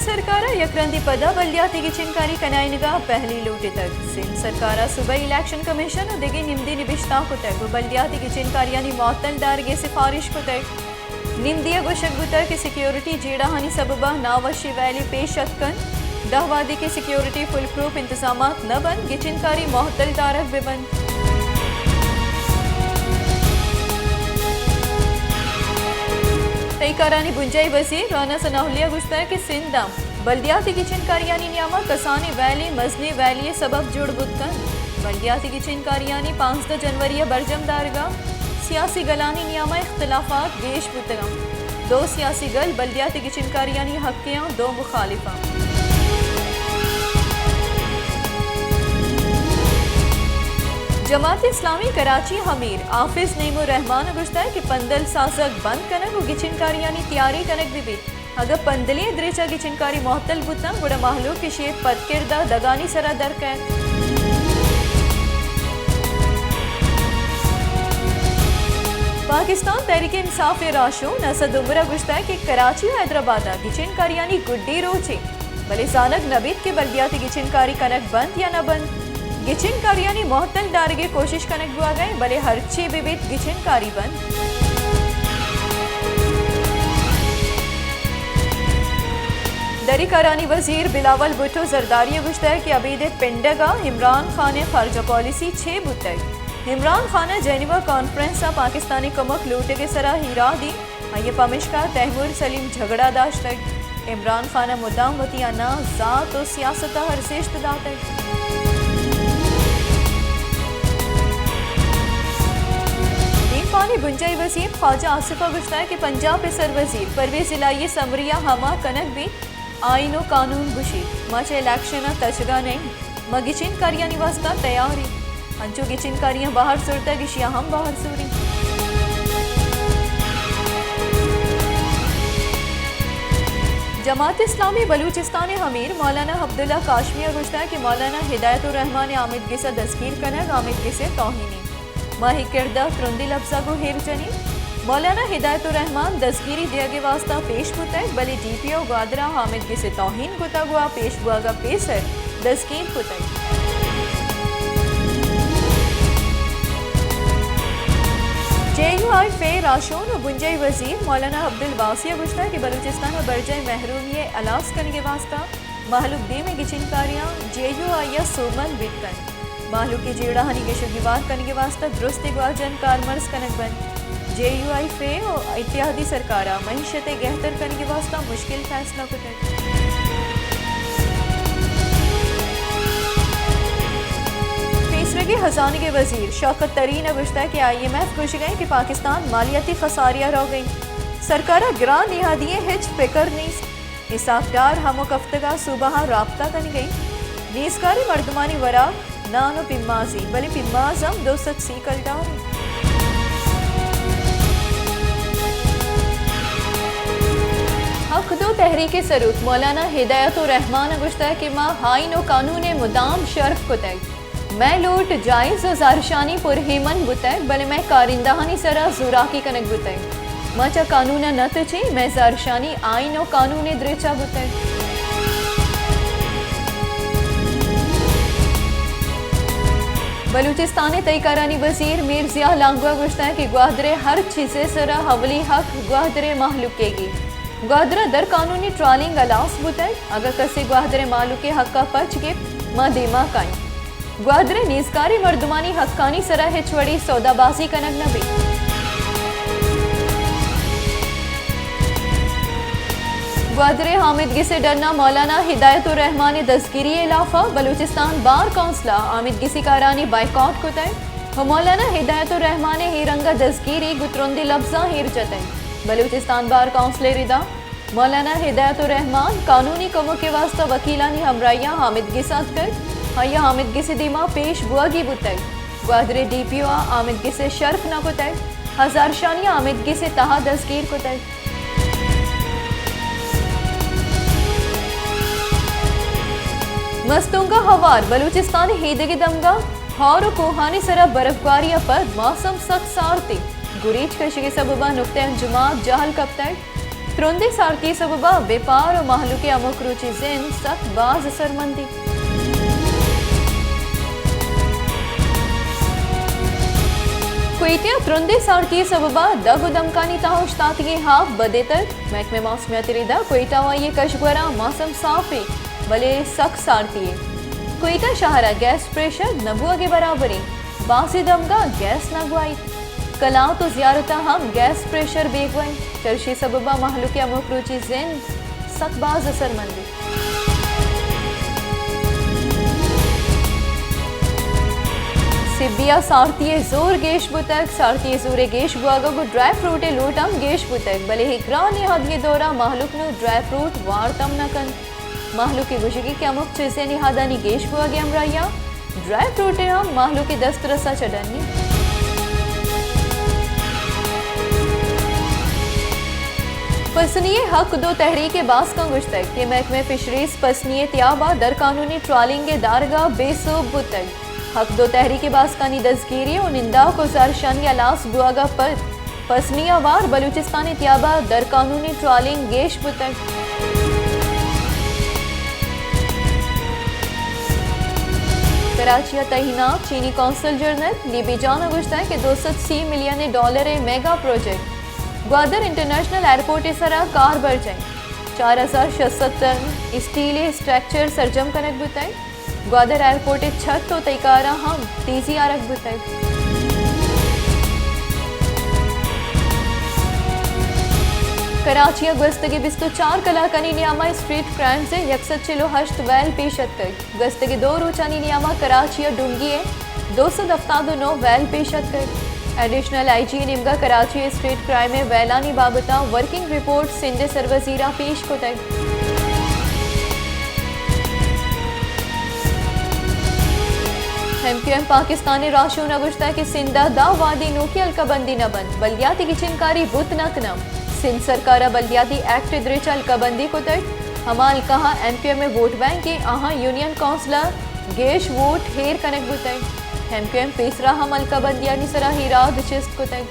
सरकारा यकरंदी पदा बल्दियाती गिचिनकारी कनाइनगा पहली लूटी तक सिंध सरकारा सुबह इलेक्शन कमीशन और दिगी निम्दी निबिश्ता को तक बल्दियाती गिचिनकारी यानी मौतल दारगे सिफारिश को तक निम्दिया गुशक गुतर की सिक्योरिटी जेड़ा हानि सबबा नावशी वैली पेश अतकन दहवादी की सिक्योरिटी फुल प्रूफ इंतजामात न बन गिचिनकारी मौतल दारक बेबंद तईकारानी बुंजाई वजीर राना सनाहुलिया गुश्ता है कि सिंधा बल्दियाती गिचिनकारियानी नियामा कसानी वैली मजनी वैली सबब जुड़ बुतकन बल्दियाती गिचिनकारियानी 5 जनवरी बरजम दारगा सियासी गलानी नियामा इख्तलाफात गेश बुतगा 2 सियासी गल बल्दियाती गिचिनकारियानी हक्कियां 2 मुखालिफा जमात इस्लामी कराची हमीर आफिज नईमुर रहमान गुश्ता है कि पंदल साजक बंद कनक और गिचिनकारियानी तैयारी कनक भी अगर पंदली द्रेचा गिचिनकारी मोहतल बुतना गुड़ा महलूक की शेप पदकिरदा दगानी सरा दर कैद पाकिस्तान तहरीक इंसाफ राशो नसद उमरा गुश्ता है कि कराची हैदराबाद गिचिनकारियानी गुड्डी रोचे भले जानक नबीद के बल्दियाती गिचिनकारी कनक बंद या न बंद गिचिनकारियानी मोहतल दारगे कोशिश कनक हुआ गए भले हरची विविध गिचिनकारी बंद दरी करानी वजीर बिलावल भुट्टो जरदारी गुश्ता है कि अबीद पिंडगा इमरान खान खारजा पॉलिसी 6 बुतक इमरान खान जेनेवा कॉन्फ्रेंस पाकिस्तानी कमक लूटे के सरा हीरा दी ये पमिश का तैमूर सलीम झगड़ा दाश्त इमरान खान मुद्दाम वतियाना जात और सियासत हर सेश्त दात पानी बुंजाई वजीर ख्वाजा आसिफा गुश्ता है कि पंजाब के सर वजीर परवेज इलाही समरिया हमा कनक भी आइन और कानून बुशी मच इलेक्शन तचगा नहीं म गिचिनकारियां निवास्ता तैयारी अंचो गिचिनकारियां बाहर सुरता गिशिया हम बाहर सूरी जमात इस्लामी बलूचिस्तान हमीर मौलाना अब्दुल्ला काशमिया गुश्ता है कि मौलाना हिदायतुर रहमान आमिद गिसा दस्कीर कनक आमिद गिसे तौहीनी माही किरदा क्रंदी लफ्जा को हेरचनी मौलाना हिदायतुर रहमान दस्कीरी दिया के वास्ता पेश कुतक बली डीपीओ ग्वादरा हामिद गिसे तौहीन कुता गुआ पेश गुआगा पेसर दस्कीर कुतक JUI फे राशोन और बुंजाई वजीर मौलाना अब्दुल वासिया गुश्ता कि बलूचिस्तान और बरजाई महरूमिये अलास करने के वास्ता महलूक दी में गिचिनकारियां JUI या सोमन बिकन मालू की जेड़ा हनी के शुगिवार करने के वास्ता दुरुस्त ग्वाजन कारमर्स कनक बन JUI फे और इत्यादि सरकारा महीशत गहतर करने के वास्ता मुश्किल फैसला कुतक तीसरे के खजाने के वजीर शौकत तरीन गुश्ता कि IMF खुश गए कि पाकिस्तान मालियाती खसारिया रह गई सरकारा गिरा निहादिये हिच फिकर नीस इसाफदार हमो कफ्तगा सुबह राब्ता कर गई नीसकारी मर्दमानी वरा नानो पिम्माजी बले पिम्माजम 200 कलदार हक दो तहरीक सरूत मौलाना हिदायतुर रहमान गुश्ता कि माँ हाइन और कानून मुदाम शर्फ को तक मैं लूट जायज और जारशानी पुरहिमन बुतक बले मैं कारिंदाहानी सरा जुराकी कनक बुतक मचा कानून नत ची मैं जारशानी आइन और कानून द्रेचा बुतक बलूचिस्तान तईकारानी वजीर मीर जिया लांगुआ गुश्ता है कि ग्वादरे हर चीज़े सरा हवली हक ग्वादरे माहलुकेगी ग्वादरा दर कानूनी ट्रालिंग अलास बुतक अगर कसे ग्वादरे मालूके हक का पच के माँ दिमा काई ग्वादरे नीजकारी मर्दमानी हक्कानी सरा हिचवड़ी सौदाबाजी कनक नबी ग्वादरे हामिद गिसे डरना मौलाना हिदायतुर रहमान दस्तगिरी इलाफा बलूचिस्तान बार कौंसला आमिद गिसी कारानी बाइकआउट कुतय मौलाना हिदायतुर रहमान हिरंगा दस्तगिरी गुतरुंदी लफ्जा हिर जतय बलूचिस्तान बार कौंसले रिदा मौलाना हिदायतुर रहमान कानूनी कमों के वास्ता वकीलानी हमराइया हामिद गिसात कर हया हामिद गिसे दिमा पेश बुआगी बुतय ग्वादरे DPO आमिद गिसे शर्फ न कुतय हजार शानिया आमिद गिसे तहा दस्तगीर कुतय मस्तूंगा हवार बलूचिस्तान हीदगी दमगा हौर कोहानी सरा बर्फबारिया पर मौसम सख्त सारती गुरीच कशी के सबबा नुक्ते अंजुमात जहल कब तक त्रुंदे सारथी सबबा व्यापार और महलुके अमुक रुचि जिन सख्त बाज असरमंदी। कुइतिया त्रुंदे सारथी सबबा दग दमकानी ताहुश तातिये हाफ बदेतर महकमे मौसमियात रिदा कोयटा ये कशगुरा मौसम साफ है भले सख्त सारथी कोयटा शहरा गैस प्रेशर नबुआ के बराबरी बासी दमगा गैस नगवाई कलाव तो जियारता हम गैस प्रेशर बेगवाई चर्शी सबबा महलुके अमुक रुचि जिन सख्तबाज असरमंदी। सिबिया सारथी जोर गेश बुतक सारथी जोरे गेश बुआगा को ड्राई फ्रूट लूटम गेश बुतक भले ही ग्रानी हद दौरा महलुक नु ड्राई फ्रूट वारतम नकन महलुक की गुशगी के अमुक चीजें निहादानी गेश बुआगे अमराया ड्राई फ्रूट हम महलुक की दस्त रसा चढ़नी। पसनिये हक दो तहरीक बास का गुश्तक के महकमे फिशरीज पसनिये त्याबा दर कानूनी ट्रॉलिंग दारगा बेसोब बुतक हक दो तहरीक बासकानी दस्गिरी और निंदा को जारशानी अलास बुआगा पर पसनिया वार बलूचिस्तान त्याबा दर कानूनी ट्रॉलिंग गेश बुतक। कराची तहीनात चीनी कौंसल जर्नल लिबिजान गुश्ता के $280 million mega project Gwadar international airport सरा कार बर जाए 4600 टन स्टील स्ट्रक्चर सरजम कनक बुताई ग्वादर एयरपोर्ट छत तो तैकारा हम तेजी आरक बुताई। कराची गस्तगी 24 कलाकनी नियामा स्ट्रीट क्राइम से 108 वैल पेशत कर गस्तगी 2 रोचानी नियामा कराची डूंगी 279 वैल पेशत कर एडिशनल IG निमगा कराची स्ट्रीट क्राइम में वैलानी बाबता वर्किंग रिपोर्ट सिंध सरवजीरा पेश को तय। MQM पाकिस्तानी राशो नगुश्ता के सिंधा दा वादी नोकी अलकाबंदी न बंद बल्दियाती की चिनकारी बुत नकनम सिंध सरकारा बल्दियाती एक्ट द्रिच अलकाबंदी को तय हमाल कहा MQM में वोट बैंक के आहा यूनियन काउंसलर गेश वोट हेर कनक बुतय MQM पेसरा हम अलकाबंदियानी सरा हीरा दिचिस्त को तय।